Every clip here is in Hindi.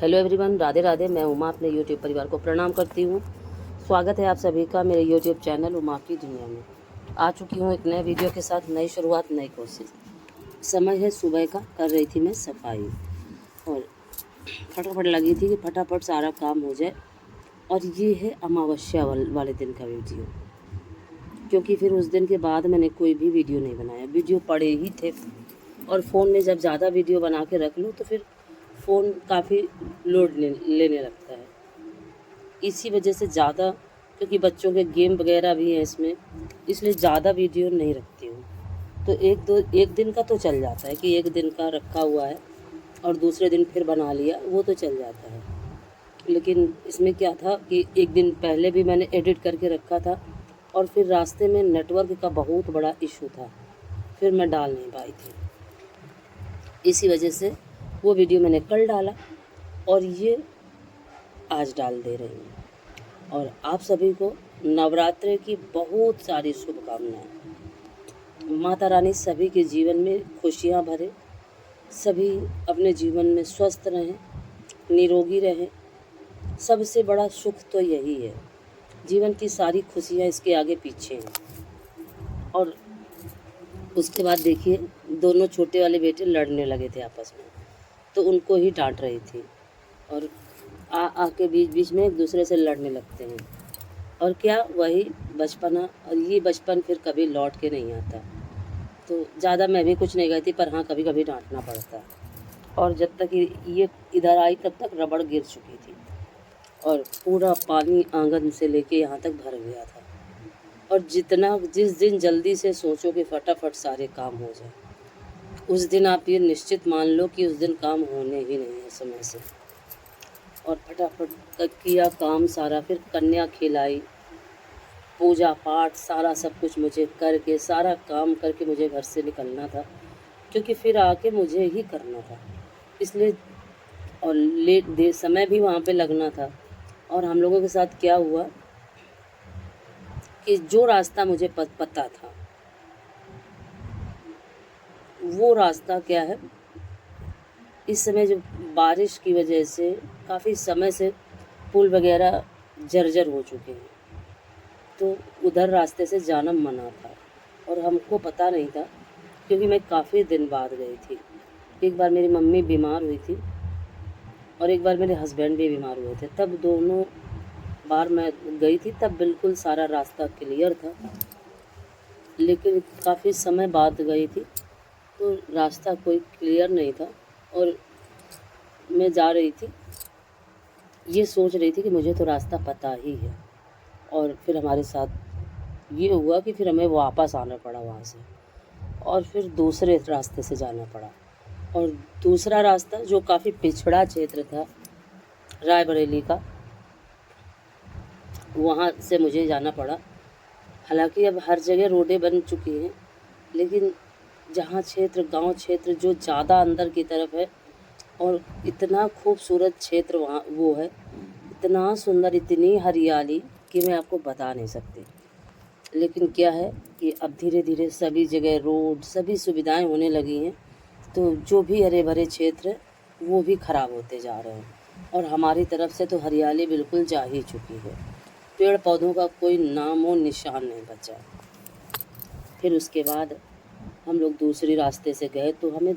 Hello everyone, Radhe Radhe. मैं उमा अपने यूट्यूब परिवार को प्रणाम करती हूँ। स्वागत है आप सभी का मेरे यूट्यूब चैनल उमा की दुनिया में। आ चुकी हूँ एक नए वीडियो के साथ। नई शुरुआत, नई कोशिश। समय है सुबह का, कर रही थी मैं सफाई और फटाफट लगी थी कि फटाफट सारा काम हो जाए। और ये है अमावस्या वाले दिन का वीडियो, क्योंकि फिर उस दिन के बाद मैंने कोई भी वीडियो नहीं बनाया। वीडियो पड़े ही थे और फ़ोन में जब ज़्यादा वीडियो बना के रख लो तो फिर फ़ोन काफ़ी लोड लेने लगता है। इसी वजह से ज़्यादा, क्योंकि बच्चों के गेम वगैरह भी हैं इसमें, इसलिए ज़्यादा वीडियो नहीं रखती हूँ। तो एक दिन का तो चल जाता है कि एक दिन का रखा हुआ है और दूसरे दिन फिर बना लिया, वो तो चल जाता है। लेकिन इसमें क्या था कि एक दिन पहले भी मैंने एडिट करके रखा था और फिर रास्ते में नेटवर्क का बहुत बड़ा इशू था, फिर मैं डाल नहीं पाई थी। इसी वजह से वो वीडियो मैंने कल डाला और ये आज डाल दे रही हूँ। और आप सभी को नवरात्रि की बहुत सारी शुभकामनाएं। माता रानी सभी के जीवन में खुशियाँ भरे, सभी अपने जीवन में स्वस्थ रहें, निरोगी रहें। सबसे बड़ा सुख तो यही है। जीवन की सारी खुशियाँ इसके आगे पीछे हैं। और उसके बाद देखिए, दोनों छोटे वाले बेटे लड़ने लगे थे आपस में, तो उनको ही डांट रही थी और आके बीच बीच में एक दूसरे से लड़ने लगते हैं। और क्या, वही बचपना। और ये बचपन फिर कभी लौट के नहीं आता। तो ज़्यादा मैं भी कुछ नहीं गई थी, पर हाँ, कभी कभी डांटना पड़ता। और जब तक ये इधर आई तब तक रबड़ गिर चुकी थी और पूरा पानी आंगन से लेके यहाँ तक भर गया था। और जिस दिन जल्दी से सोचो कि फटाफट सारे काम हो जाए, उस दिन आप ये निश्चित मान लो कि उस दिन काम होने ही नहीं है समय से। और फटाफट किया काम सारा, फिर कन्या खिलाई, पूजा पाठ सारा सब कुछ मुझे करके, सारा काम करके मुझे घर से निकलना था, क्योंकि फिर आके मुझे ही करना था। इसलिए और समय भी वहाँ पे लगना था। और हम लोगों के साथ क्या हुआ कि जो रास्ता मुझे पता था, वो रास्ता क्या है, इस समय जो बारिश की वजह से काफ़ी समय से पुल वगैरह जर्जर हो चुके हैं, तो उधर रास्ते से जाना मना था और हमको पता नहीं था, क्योंकि मैं काफ़ी दिन बाद गई थी। एक बार मेरी मम्मी बीमार हुई थी और एक बार मेरे हस्बैंड भी बीमार हुए थे। तब दोनों बार मैं गई थी, तब बिल्कुल सारा रास्ता क्लियर था। लेकिन काफ़ी समय बाद गई थी तो रास्ता कोई क्लियर नहीं था और मैं जा रही थी, ये सोच रही थी कि मुझे तो रास्ता पता ही है। और फिर हमारे साथ ये हुआ कि फिर हमें वापस आना पड़ा वहाँ से और फिर दूसरे रास्ते से जाना पड़ा। और दूसरा रास्ता जो काफ़ी पिछड़ा क्षेत्र था, रायबरेली का, वहाँ से मुझे जाना पड़ा। हालांकि अब हर जगह रोडें बन चुकी हैं, लेकिन जहाँ क्षेत्र, गांव क्षेत्र जो ज़्यादा अंदर की तरफ है, और इतना खूबसूरत क्षेत्र वहाँ वो है, इतना सुंदर, इतनी हरियाली कि मैं आपको बता नहीं सकती। लेकिन क्या है कि अब धीरे धीरे सभी जगह रोड, सभी सुविधाएं होने लगी हैं, तो जो भी हरे भरे क्षेत्र है वो भी ख़राब होते जा रहे हैं। और हमारी तरफ से तो हरियाली बिल्कुल जा ही चुकी है, पेड़ पौधों का कोई नामो निशान नहीं बचा। फिर उसके बाद हम लोग दूसरे रास्ते से गए तो हमें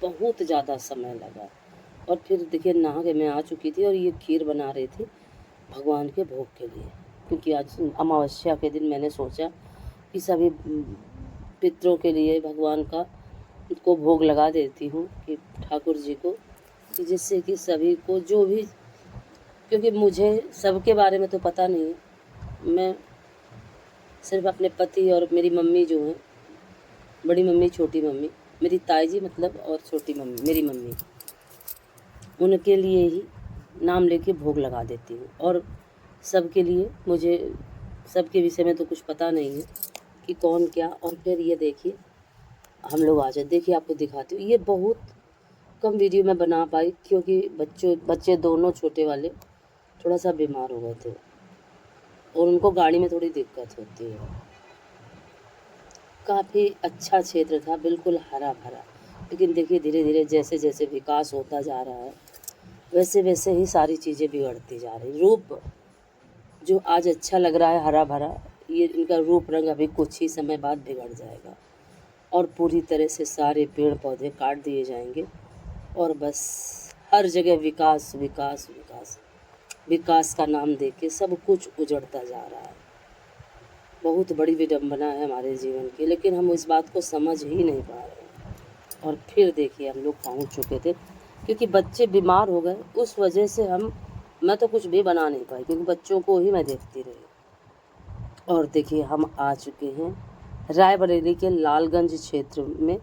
बहुत ज़्यादा समय लगा। और फिर देखिए, नहा के मैं आ चुकी थी और ये खीर बना रही थी भगवान के भोग के लिए, क्योंकि आज अमावस्या के दिन मैंने सोचा कि सभी पितरों के लिए भगवान को भोग लगा देती हूँ, कि ठाकुर जी को, कि जिससे कि सभी को जो भी, क्योंकि मुझे सबके बारे में तो पता नहीं है। मैं सिर्फ अपने पति और मेरी मम्मी जो हैं, बड़ी मम्मी, छोटी मम्मी, मेरी ताई जी मतलब, और छोटी मम्मी मेरी मम्मी, उनके लिए ही नाम लेके भोग लगा देती हूँ। और सबके लिए, मुझे सबके विषय में तो कुछ पता नहीं है कि कौन क्या। और फिर ये देखिए, हम लोग आ जाए, देखिए आपको दिखाती हूँ। ये बहुत कम वीडियो में बना पाई, क्योंकि बच्चे दोनों छोटे वाले थोड़ा सा बीमार हो गए थे और उनको गाड़ी में थोड़ी दिक्कत होती है। काफ़ी अच्छा क्षेत्र था, बिल्कुल हरा भरा। लेकिन देखिए, धीरे धीरे जैसे जैसे विकास होता जा रहा है, वैसे वैसे ही सारी चीज़ें बिगड़ती जा रही। रूप जो आज अच्छा लग रहा है हरा भरा, ये इनका रूप रंग अभी कुछ ही समय बाद बिगड़ जाएगा और पूरी तरह से सारे पेड़ पौधे काट दिए जाएंगे और बस हर जगह विकास विकास विकास विकास का नाम देके सब कुछ उजड़ता जा रहा है। बहुत बड़ी विडंबना है हमारे जीवन की, लेकिन हम इस बात को समझ ही नहीं पा रहे हैं। और फिर देखिए हम लोग पहुंच चुके थे, क्योंकि बच्चे बीमार हो गए उस वजह से मैं तो कुछ भी बना नहीं पाई, क्योंकि बच्चों को ही मैं देखती रही। और देखिए हम आ चुके हैं रायबरेली के लालगंज क्षेत्र में,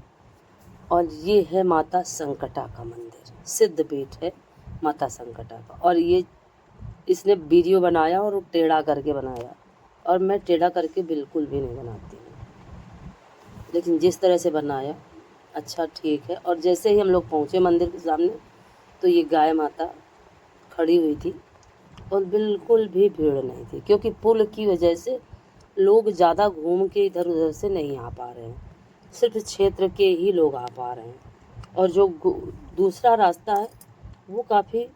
और ये है माता संकटा का मंदिर, सिद्ध पीठ है माता संकटा का। और ये इसने वीडियो बनाया और टेढ़ा करके बनाया, और मैं टेढ़ा करके बिल्कुल भी नहीं बनाती हूँ, लेकिन जिस तरह से बनाया अच्छा ठीक है। और जैसे ही हम लोग पहुँचे मंदिर के सामने तो ये गाय माता खड़ी हुई थी और बिल्कुल भी भीड़ नहीं थी, क्योंकि पुल की वजह से लोग ज़्यादा घूम के इधर उधर से नहीं आ पा रहे हैं, सिर्फ क्षेत्र के ही लोग आ पा रहे हैं। और जो दूसरा रास्ता है वो काफ़ी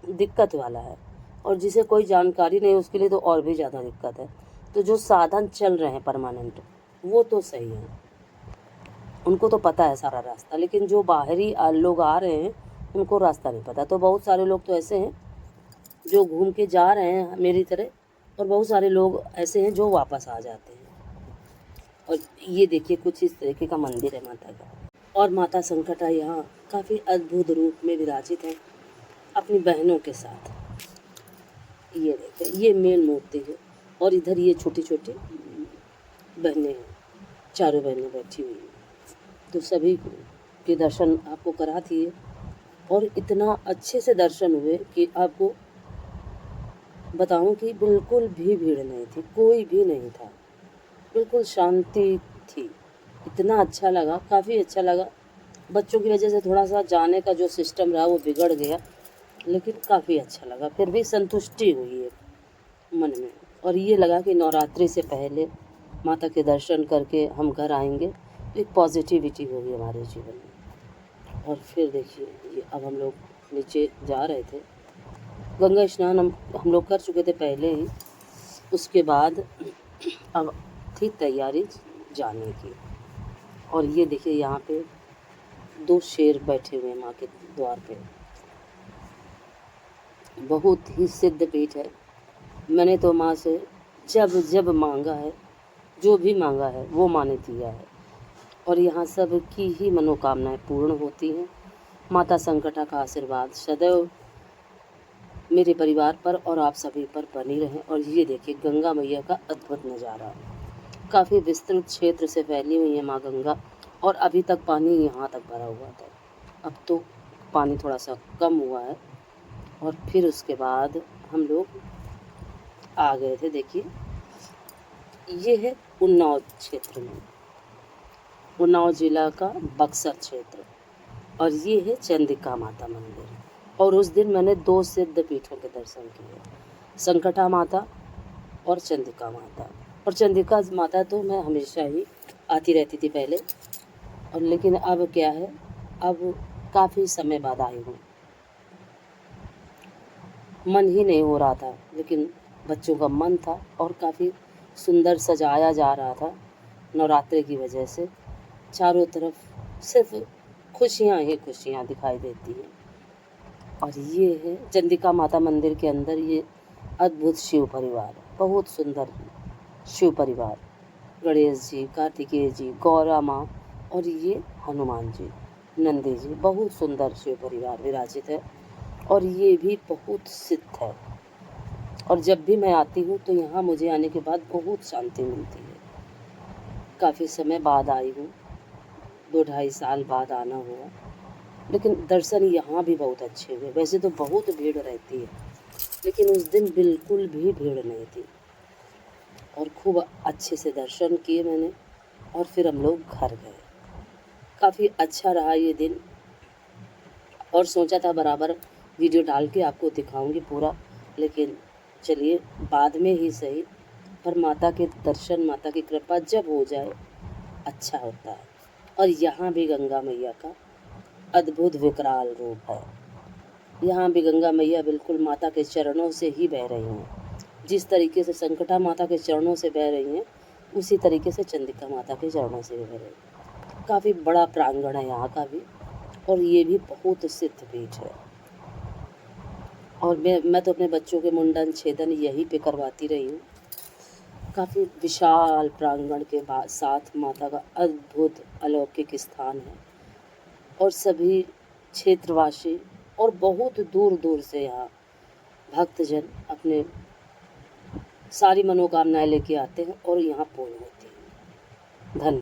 दिक्कत वाला है, और जिसे कोई जानकारी नहीं उसके लिए तो और भी ज़्यादा दिक्कत है। तो जो साधन चल रहे हैं परमानेंट वो तो सही है, उनको तो पता है सारा रास्ता, लेकिन जो बाहरी लोग आ रहे हैं उनको रास्ता नहीं पता। तो बहुत सारे लोग तो ऐसे हैं जो घूम के जा रहे हैं मेरी तरह, और बहुत सारे लोग ऐसे हैं जो वापस आ जाते हैं। और ये देखिए कुछ इस तरीके का मंदिर है माता का। और माता संकटा यहाँ काफ़ी अद्भुत रूप में विराजित है अपनी बहनों के साथ। ये देखिए ये मेन मूर्ति है, और इधर ये छोटी छोटी बहनें हैं, चारों बहनें बैठी हुई हैं। तो सभी के दर्शन आपको करा दिए, और इतना अच्छे से दर्शन हुए कि आपको बताऊं कि बिल्कुल भी भीड़ नहीं थी, कोई भी नहीं था, बिल्कुल शांति थी। इतना अच्छा लगा, काफ़ी अच्छा लगा। बच्चों की वजह से थोड़ा सा जाने का जो सिस्टम रहा वो बिगड़ गया, लेकिन काफ़ी अच्छा लगा, फिर भी संतुष्टि हुई है मन में। और ये लगा कि नवरात्रि से पहले माता के दर्शन करके हम घर आएंगे तो एक पॉजिटिविटी होगी हमारे जीवन में। और फिर देखिए ये अब हम लोग नीचे जा रहे थे, गंगा स्नान हम लोग कर चुके थे पहले ही, उसके बाद अब थी तैयारी जाने की। और ये देखिए यहाँ पे 2 शेर बैठे हुए हैं माँ के द्वार पे, बहुत ही सिद्ध पीठ है। मैंने तो माँ से जब जब मांगा है, जो भी मांगा है वो माँ ने दिया है, और यहाँ सब की ही मनोकामनाएं पूर्ण होती हैं। माता संकटा का आशीर्वाद सदैव मेरे परिवार पर और आप सभी पर बनी रहे। और ये देखिए गंगा मैया का अद्भुत नज़ारा, काफ़ी विस्तृत क्षेत्र से फैली हुई है माँ गंगा, और अभी तक पानी यहाँ तक भरा हुआ था, अब तो पानी थोड़ा सा कम हुआ है। और फिर उसके बाद हम लोग आ गए थे, देखिए ये है उन्नाव क्षेत्र में, उन्नाव जिला का बक्सर क्षेत्र, और ये है चंडिका माता मंदिर। और उस दिन मैंने 2 सिद्ध पीठों के दर्शन किए, संकटा माता और चंडिका माता। और चंडिका माता तो मैं हमेशा ही आती रहती थी पहले, और लेकिन अब क्या है, अब काफ़ी समय बाद आई हूँ, मन ही नहीं हो रहा था, लेकिन बच्चों का मन था और काफ़ी सुंदर सजाया जा रहा था नवरात्रि की वजह से। चारों तरफ सिर्फ खुशियाँ ही खुशियाँ दिखाई देती हैं। और ये है चंडिका माता मंदिर के अंदर ये अद्भुत शिव परिवार, बहुत सुंदर शिव परिवार, गणेश जी, कार्तिकेय जी, गौरा माँ, और ये हनुमान जी, नंदी जी, बहुत सुंदर शिव परिवार विराजित है। और ये भी बहुत सिद्ध है, और जब भी मैं आती हूँ तो यहाँ मुझे आने के बाद बहुत शांति मिलती है। काफ़ी समय बाद आई हूँ, 2-2.5 साल बाद आना हुआ, लेकिन दर्शन यहाँ भी बहुत अच्छे हुए। वैसे तो बहुत भीड़ रहती है, लेकिन उस दिन बिल्कुल भी भीड़ नहीं थी, और खूब अच्छे से दर्शन किए मैंने, और फिर हम लोग घर गए। काफ़ी अच्छा रहा ये दिन, और सोचा था बराबर वीडियो डाल के आपको दिखाऊंगी पूरा, लेकिन चलिए बाद में ही सही, पर माता के दर्शन, माता की कृपा जब हो जाए अच्छा होता है। और यहाँ भी गंगा मैया का अद्भुत विकराल रूप है, यहाँ भी गंगा मैया बिल्कुल माता के चरणों से ही बह रही हैं। जिस तरीके से संकटा माता के चरणों से बह रही हैं, उसी तरीके से चंडिका माता के चरणों से भी बह रही हैं। काफ़ी बड़ा प्रांगण है यहाँ का भी, और ये भी बहुत सिद्ध पीठ है। और मैं तो अपने बच्चों के मुंडन छेदन यहीं पे करवाती रही हूँ। काफ़ी विशाल प्रांगण के बाद साथ माता का अद्भुत अलौकिक स्थान है, और सभी क्षेत्रवासी और बहुत दूर दूर से यहाँ भक्तजन अपने सारी मनोकामनाएं लेके आते हैं और यहाँ पूर्ण होती है। धन्यवाद।